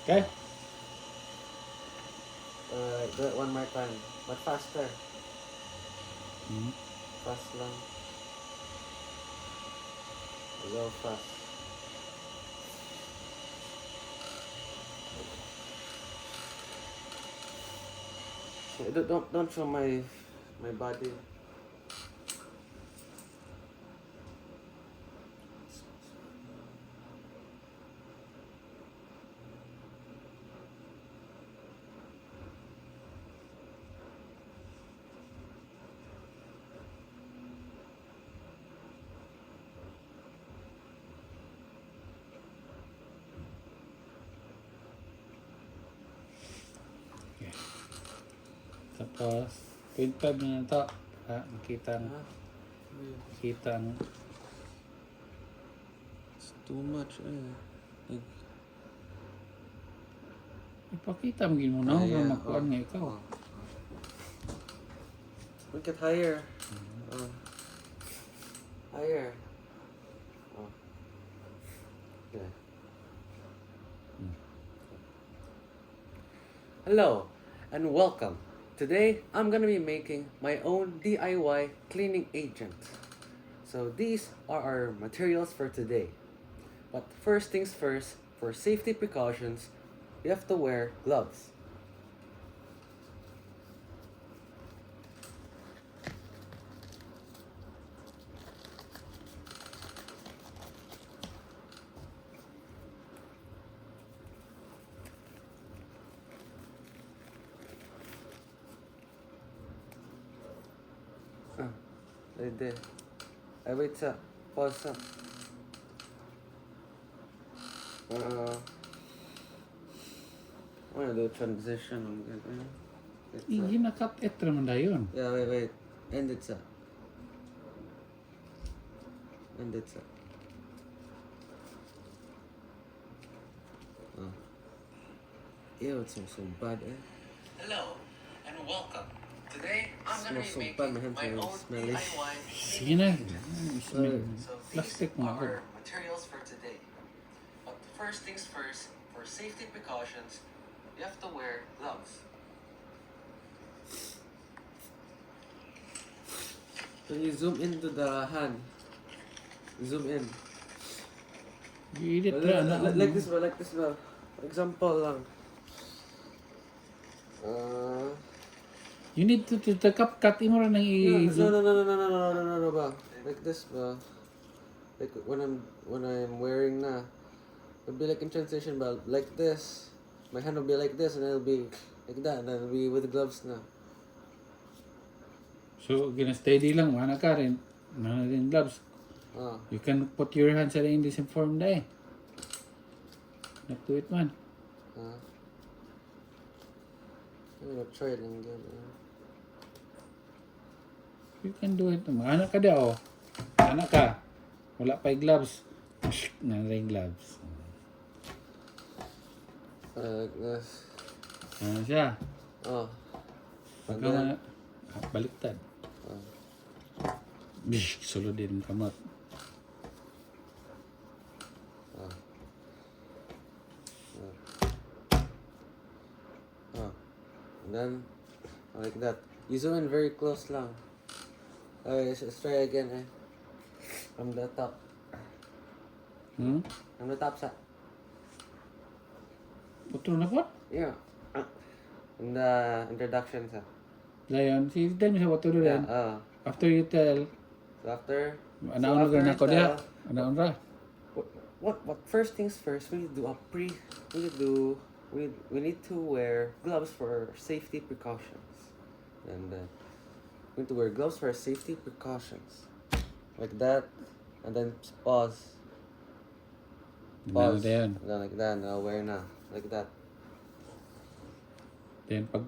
Okay? Do it one more time. But faster. Hmm. Fast lang. Go fast. Don't show my body. Okay. Tapos, 0.5 na to. Makita ang It's too much. ipakita mo gino na Yeah, makuan nga ikaw. Make it higher. Higher. Okay. Hello and welcome. Today I'm gonna be making my own DIY cleaning agent. So these are our materials for today. But first things first, for safety precautions, you have to wear gloves. Right there. I wait sa. Pause sa. I wanna do transition. Hindi nakat-et naman dayon. Yeah, wait. End it sa. End it sa. Ew, it smells so bad, Hello and welcome. Today I'm gonna be making my own DIY. Sige na. So these Plastic mo ako. are materials for today. But first things first, for safety precautions, you have to wear gloves. Can you zoom into the hand? Zoom in. Gilit ra na. Like this ba? Like this ba? Example lang. You need to cut mo ra nang No, ba? Like this ba? Like when I'm wearing na, it'll be like in transition ba? Like this. My hand will be like this and it'll be like that and then it'll be with gloves na. So, gina-steady lang. Mana ka rin. Mana rin gloves. You can put your hands in this form na eh. Not do it man. I'm gonna try it again. You can do it. Mana ka daw. Mana ka. Wala pa yung gloves. Na rin gloves. Like this. Ano siya? And Baliktad. Sulod din ang kamot. And then, like that. You zoom in very close lang. Okay, let's try again From the top. From the top sa. Putol na po? Yeah. In the introduction sa. Dayon, tell me sa putol rin. After you tell, So after. anaon na ako diya. Anaon ra. What first things first, we need to do we need to wear gloves for safety precautions. And we need to wear gloves for safety precautions. Like that. And then pause. Pause. And then like that. Now wear na. Like that. Then pag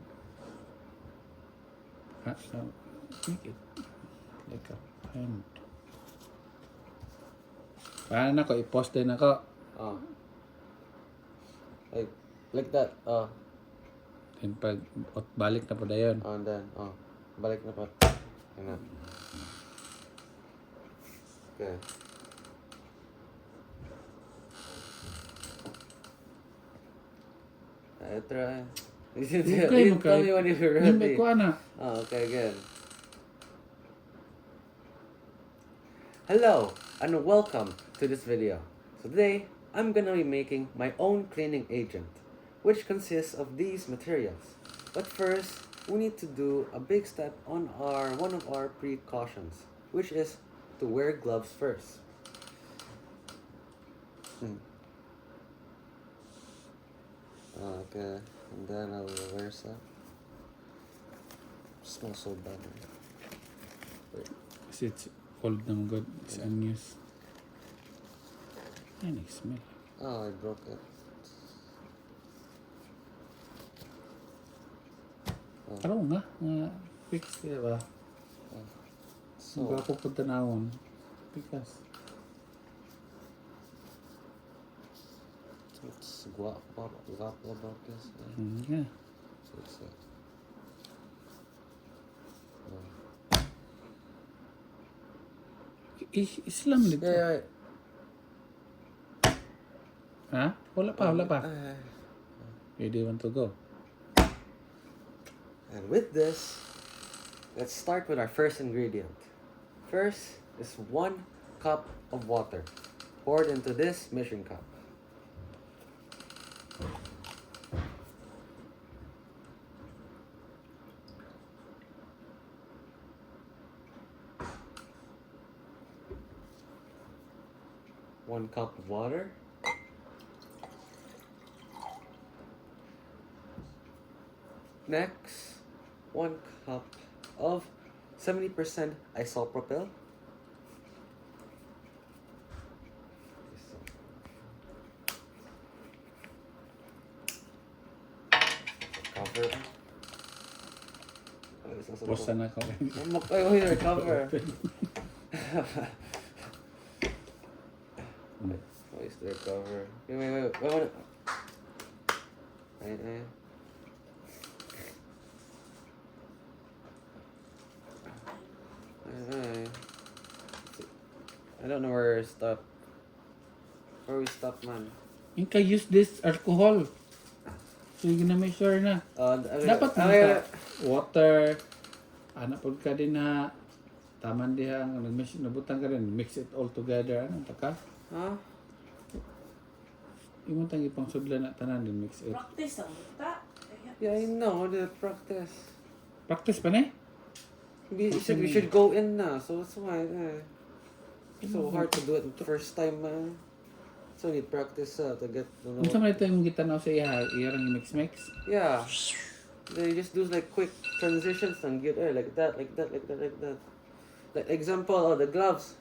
make it like a hand. Paano na ko? I-post din ako. Like that. Then pag balik na po dayon. And then balik na pa. Ayan na. Okay. I try. You Okay, didn't tell me when you were Hindi ready. ko ana. Oh, okay, again. Hello, and welcome to this video. So today, I'm gonna be making my own cleaning agent, which consists of these materials. But first, we need to do a big step on one of our precautions, which is to wear gloves first. Okay, and then I'll wear some. Smells so bad. Wait. Kasi it's cold naman good. It's unused. Ay, nag-smell. Oh, I broke it. Araw nga. Nga fix diba? So, Bago po tanawon. Pikas. it's guapo about this. Yeah. So it's Islam dito. yeah. Ha? Wala pa. Where do you want to go? And with this, let's start with our first ingredient. First is 1 cup of water poured into this measuring cup. One cup of water. Next, 1 cup of 70% isopropyl. Cover. Basta na ko. Oh, here, cover. Oh, is there cover? Wait. Wait. I don't know where we stop. Where we stop, man. You can use this alcohol. So you na make sure na. Dapat na water. Anak po ka din na taman diha ang nag-mix nabutang ka rin, mix it all together ano taka. Huh? Imo tang ipang sudlan na tanan din mix it. Practice ang ta. Yeah, I know the practice. Practice pa ni? We should go in na, so that's why. It's so hard to do it the first time, man. So need practice to get to know. Unsa man ito yung gitanaw sa iya, iyang mix. Yeah. They just do like quick transitions and get like that. Like example, the gloves.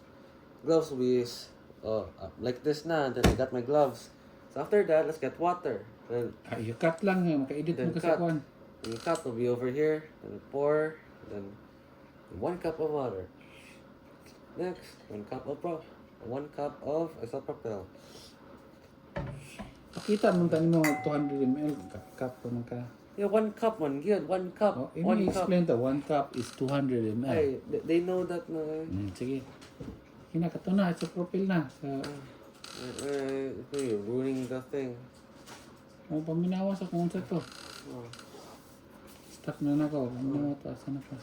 Gloves will be like this na. Then I got my gloves. So after that, let's get water. Then You cut lang, maka-edit mo Then kasi cut. kuan. the cup will be over here. Then pour. Then 1 cup of water. Next, 1 cup of isopropyl. Pakita mo tani mo 200 ml cup pa man ka. Yeah, 1 cup, 1 good. 1 cup. Oh, 1 cup. explain to 1 cup is 200 ml. Ay, they know that na. Sige. Kinakato na, sa profile na. Sa, You're ruining the thing. paminawa sa kung sa to. Oh. Stuck na nako. Paminawa to. Asa na pa?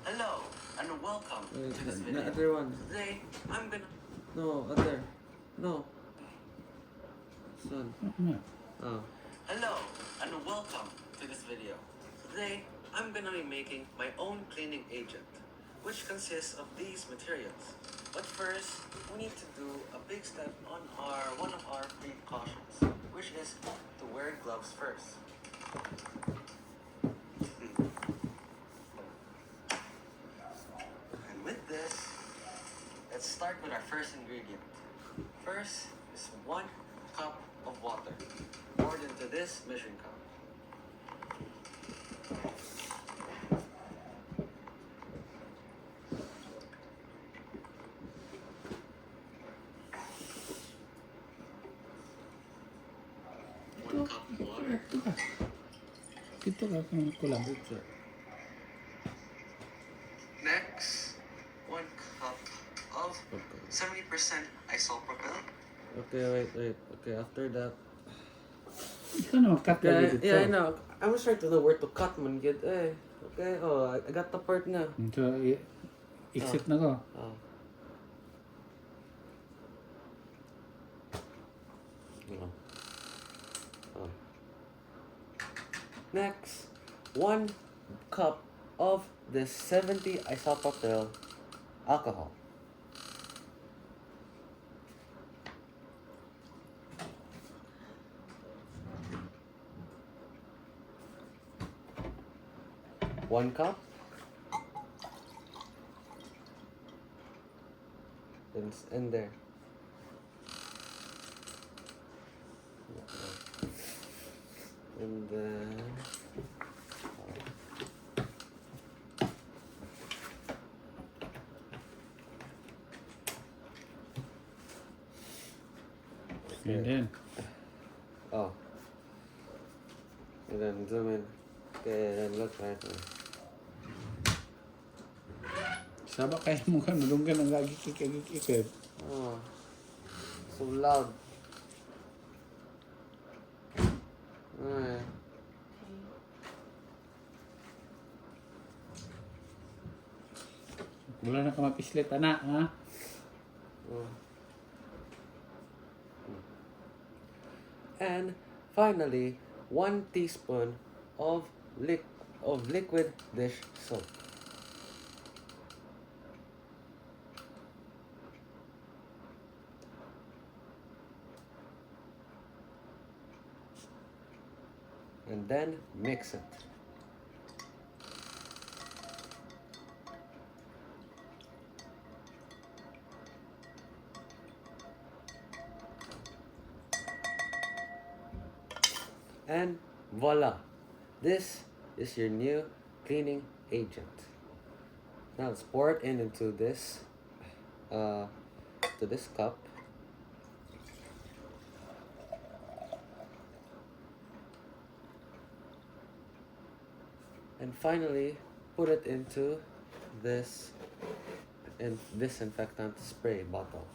Hello, and welcome to this the video. other one. Today, I'm gonna... No, other. No. Son. Ano na? Oh. Hello, and welcome to this video. Today, I'm gonna be making my own cleaning agent, which consists of these materials. But first, we need to do a big step on one of our precautions, which is to wear gloves first. And with this, let's start with our first ingredient. First is 1 cup of water poured into this measuring cup. Dito ka kung kulang. Next, 1 cup of 70% isopropyl. Okay, wait. Okay, after that. Ikaw na mag-cut lagi dito. Yeah, I know. I was trying to know where to cut man, kid. Okay, I got the part na. So, exit na ko. Oh. Oh. Oh. Next, 1 cup of this 70 isoprotyl alcohol. One cup. And it's in there. And then. And then, Oh. And then zoom in. Okay, and then look right there. saba kaya mo ka, nalunggan ang gagikik-gagikik. Oh. So loud. Alright. Wala na ka mapislit, anak, ha? Oh. And finally, 1 teaspoon of liquid dish soap. And then mix it. And voila! This is your new cleaning agent. Now let's pour it into this cup. And finally, put it into this disinfectant spray bottle.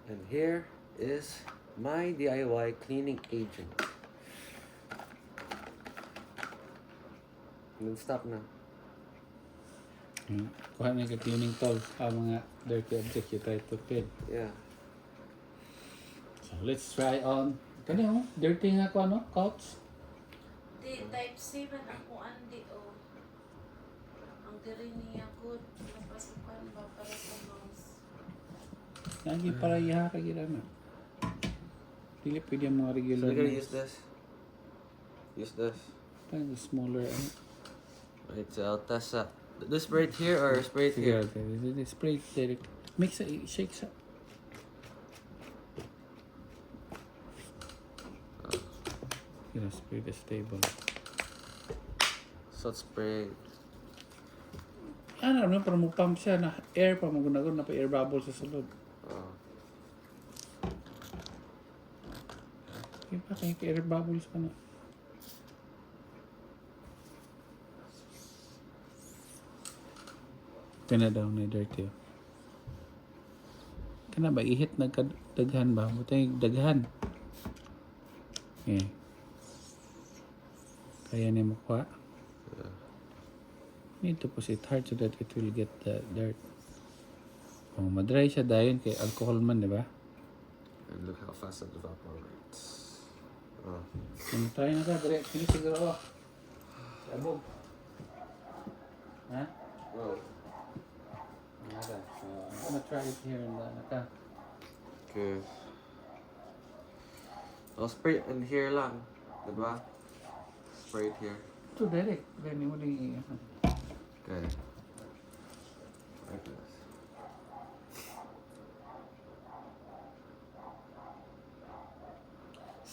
And here is my DIY cleaning agent. And then stop na. Kuha na yung cleaning tools, mga dirty objects you try to clean. Yeah. So, let's try on. Kanya, dirty nga ko, couch. Di, type 7 ako andi o. Ang diri niya ko, napasukan ba para sa mouse. Lagi para iha ka gila na. Dili pwede yung mga So regular we're gonna mouse. use this. Use this. Parang smaller. Right, so I'll test that. Do spray it here or spray it here? Okay. Spray it direct. Mix it, shake sa. Spray the stable. So spray. Ano, para mo pump siya na air pa magunagon na pa air bubble sa sulod. Oh. Yung pa kaya air bubbles pa na. Kana daw na dirty. Kana ba ihit nagkadaghan ba? Butay daghan. Okay. Kaya ni mo kuha. Need to push it hard so that it will get the dirt. Oh, madry siya dayon kay alcohol man, di ba? And look how fast it evaporates. Oh. Kung try na ka, direct. Kini siguro. Sabog. Ha? Oh. Nada. So, I'm gonna try it here in the naka. Okay. I'll spray it in here lang. Diba? Spray it here. Ito direct. Then mo din Okay. Like this.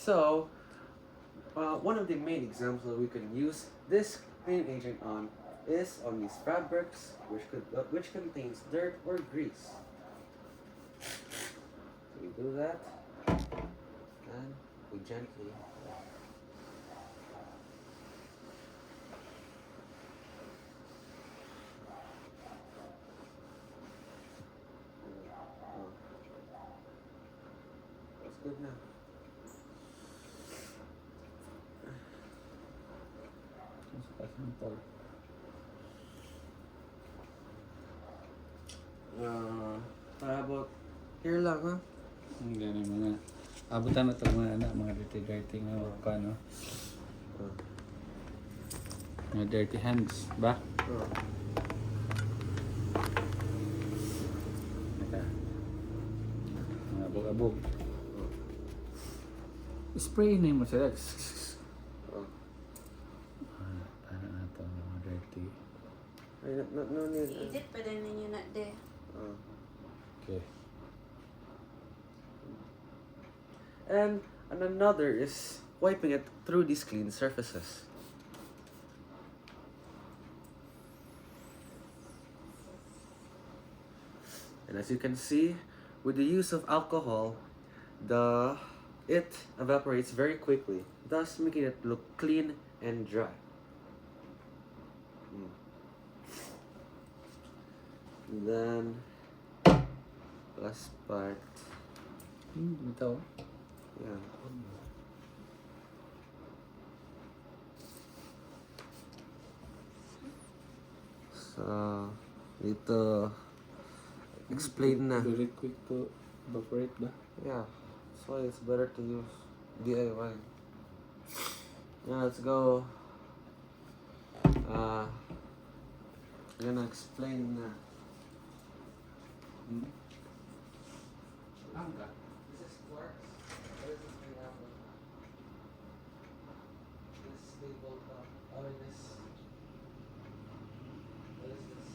So, one of the main examples that we can use this cleaning agent on is on these fabrics, which contains dirt or grease. So we do that, and we gently. That's good now. How about here lang, ha? Hindi na mga abutan na ito mga anak, mga dirty nga ka, no? Mga dirty hands, ba? Naka. Mga abog-abog. Spray na mo sila. Para na ito, mga dirty. Ay, no need. I-edit pa din ninyo na de. Okay. And another is wiping it through these clean surfaces. And as you can see, with the use of alcohol, it evaporates very quickly, thus making it look clean and dry. And then, last part, Ito. yeah. So, dito, explain na. Very quick to evaporate ba? Yeah, that's why it's better to use DIY. Now let's go. I'm gonna explain na. This is quartz. This is pineapple. This table top. This. What is this?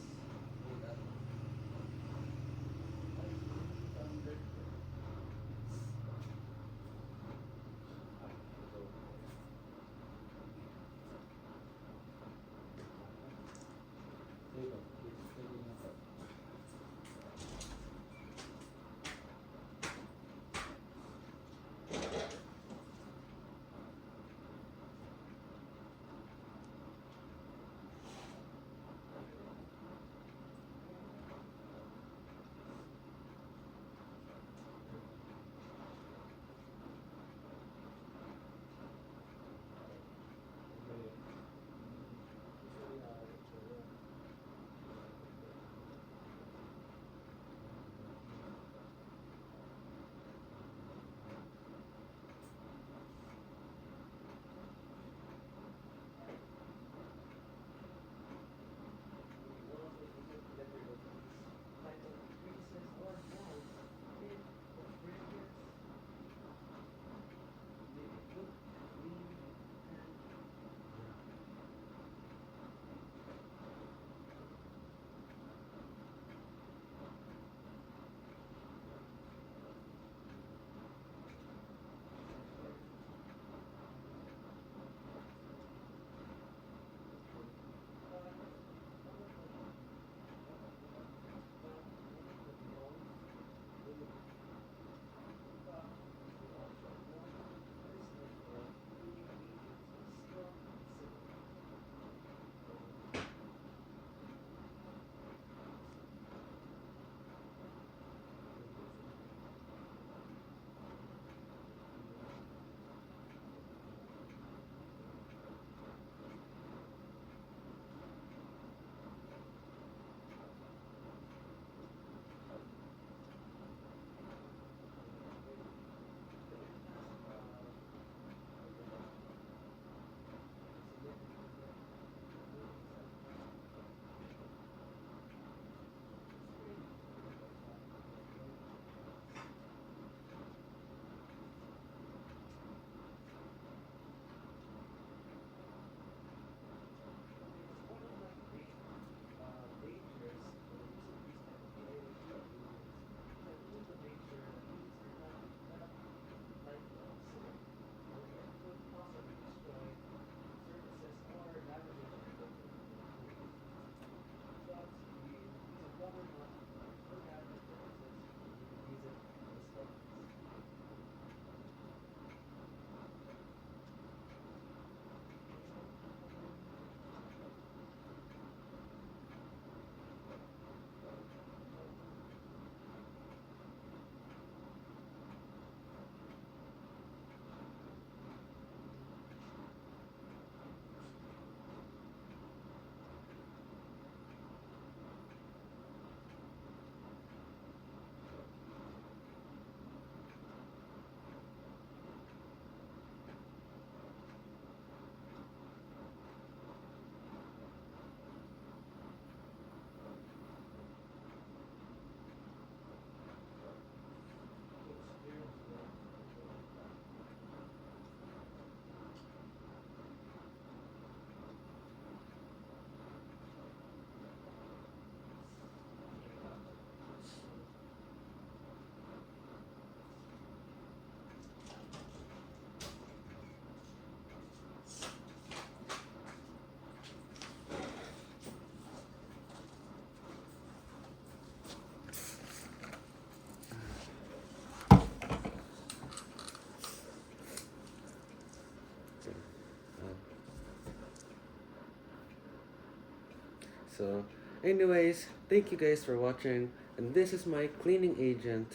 So, anyways, thank you guys for watching. And this is my cleaning agent,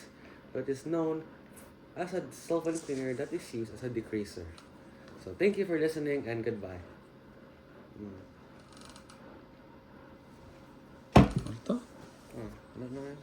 but is known as a solvent cleaner that is used as a degreaser. So, thank you for listening and goodbye. Ano to? Oh, ano naman?